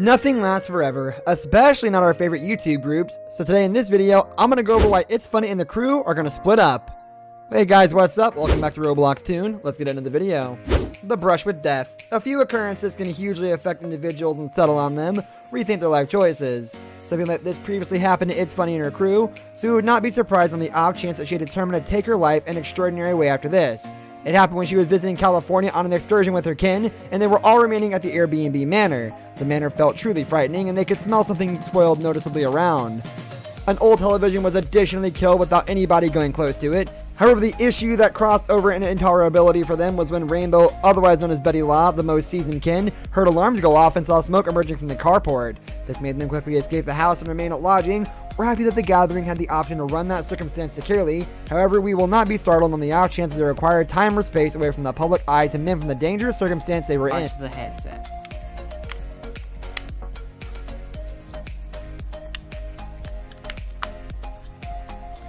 Nothing lasts forever, especially not our favorite YouTube groups, so today in this video, I'm going to go over why Itsfunneh and the Krew are going to split up. Hey guys, what's up? Welcome back to Roblox Tune. Let's get into the video. The brush with death. A few occurrences can hugely affect individuals and settle on them, rethink their life choices. Something like this previously happened to Itsfunneh and her Krew, so we would not be surprised on the off chance that she had determined to take her life an extraordinary way after this. It happened when she was visiting California on an excursion with her kin, and they were all remaining at the Airbnb manor. The manor felt truly frightening, and they could smell something spoiled noticeably around. An old television was additionally killed without anybody going close to it. However, the issue that crossed over into intolerability for them was when Rainbow, otherwise known as Betty Law, the most seasoned kin, heard alarms go off and saw smoke emerging from the carport. This made them quickly escape the house and remain at lodging. We're happy that the gathering had the option to run that circumstance securely. However, we will not be startled on the off chance they require time or space away from the public eye to mend from the dangerous circumstance they were in. Watch the headset.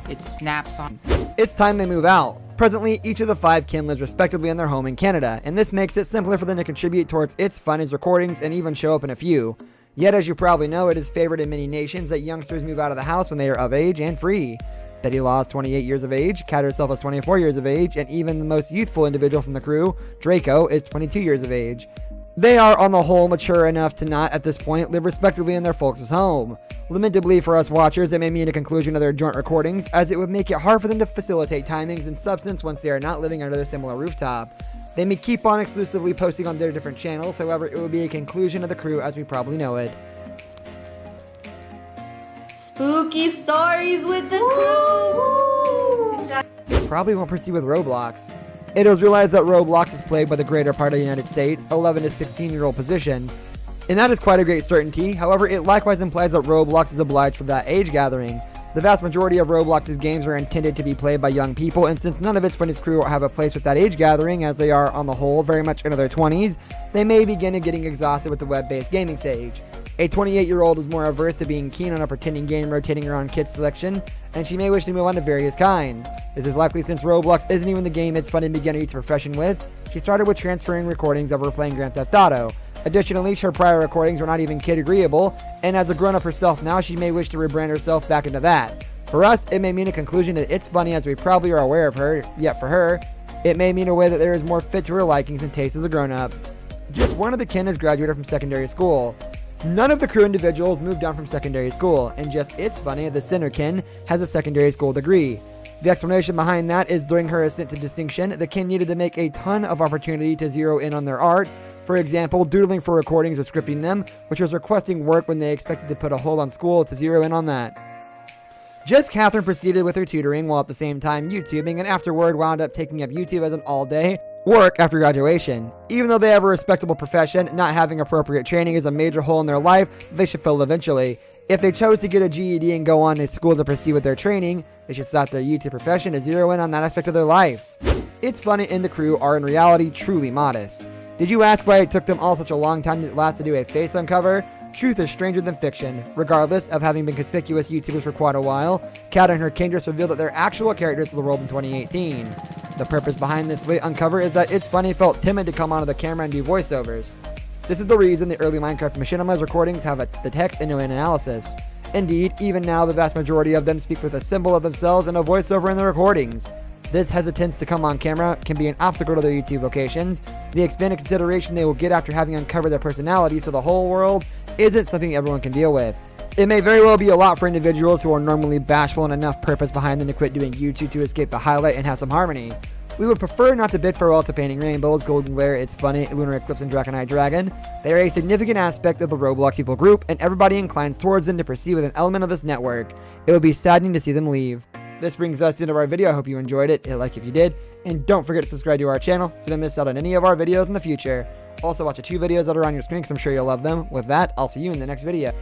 It snaps on. It's time they move out. Presently, each of the 5 kin lives respectively in their home in Canada, and this makes it simpler for them to contribute towards Itsfunneh's recordings and even show up in a few. Yet, as you probably know, it is favored in many nations that youngsters move out of the house when they are of age and free. Betty Law is 28 years of age, Kat herself is 24 years of age, and even the most youthful individual from the Krew, Draco, is 22 years of age. They are, on the whole, mature enough to not, at this point, live respectively in their folks' home. Lamentably for us watchers, it may mean a conclusion of their joint recordings, as it would make it hard for them to facilitate timings and substance once they are not living under a similar rooftop. They may keep on exclusively posting on their different channels, however, it would be a conclusion of the Krew as we probably know it. Spooky stories with the Krew! They probably won't proceed with Roblox. It was realized that Roblox is played by the greater part of the United States, 11 to 16-year-old position. And that is quite a great certainty, however, it likewise implies that Roblox is obliged for that age gathering. The vast majority of Roblox's games are intended to be played by young people, and since none of Itsfunneh's Krew have a place with that age gathering, as they are, on the whole, very much into their 20s, they may begin getting exhausted with the web-based gaming stage. A 28-year-old is more averse to being keen on a pretending game rotating around kids selection, and she may wish to move on to various kinds. This is likely since Roblox isn't even the game Itsfunneh began her profession with. She started with transferring recordings of her playing Grand Theft Auto. Additionally, her prior recordings were not even kid agreeable, and as a grown-up herself now, she may wish to rebrand herself back into that. For us, it may mean a conclusion that Itsfunneh, as we probably are aware of her, yet for her, it may mean a way that there is more fit to her likings and tastes as a grown-up. Just one of the kin has graduated from secondary school. None of the Krew individuals moved on from secondary school, and just Itsfunneh, the sinner kin, has a secondary school degree. The explanation behind that is during her ascent to distinction, the kin needed to make a ton of opportunity to zero in on their art. For example, doodling for recordings or scripting them, which was requesting work when they expected to put a hold on school to zero in on that. Jess Catherine proceeded with her tutoring while at the same time YouTubing, and afterward wound up taking up YouTube as an all-day work after graduation. Even though they have a respectable profession, not having appropriate training is a major hole in their life they should fill eventually. If they chose to get a GED and go on to school to proceed with their training, they should stop their YouTube profession to zero in on that aspect of their life. Itsfunneh and the Krew are in reality truly modest. Did you ask why it took them all such a long time to do a face uncover? Truth is stranger than fiction. Regardless of having been conspicuous YouTubers for quite a while, Kat and her kin just revealed that they're actual characters to the world in 2018. The purpose behind this late uncover is that Itsfunneh felt timid to come onto the camera and do voiceovers. This is the reason the early Minecraft Machinima's recordings have the text into an analysis. Indeed, even now the vast majority of them speak with a symbol of themselves and a voiceover in the recordings. This hesitance to come on camera can be an obstacle to their YouTube locations. The expanded consideration they will get after having uncovered their personalities to the whole world isn't something everyone can deal with. It may very well be a lot for individuals who are normally bashful and enough purpose behind them to quit doing YouTube to escape the highlight and have some harmony. We would prefer not to bid farewell to painting rainbows, golden glare, Itsfunneh, lunar eclipse, and draconite dragon. They are a significant aspect of the Roblox people group, and everybody inclines towards them to proceed with an element of this network. It would be saddening to see them leave. This brings us to the end of our video. I hope you enjoyed it. Hit like if you did. And don't forget to subscribe to our channel so you don't miss out on any of our videos in the future. Also, watch the 2 videos that are on your screen because I'm sure you'll love them. With that, I'll see you in the next video.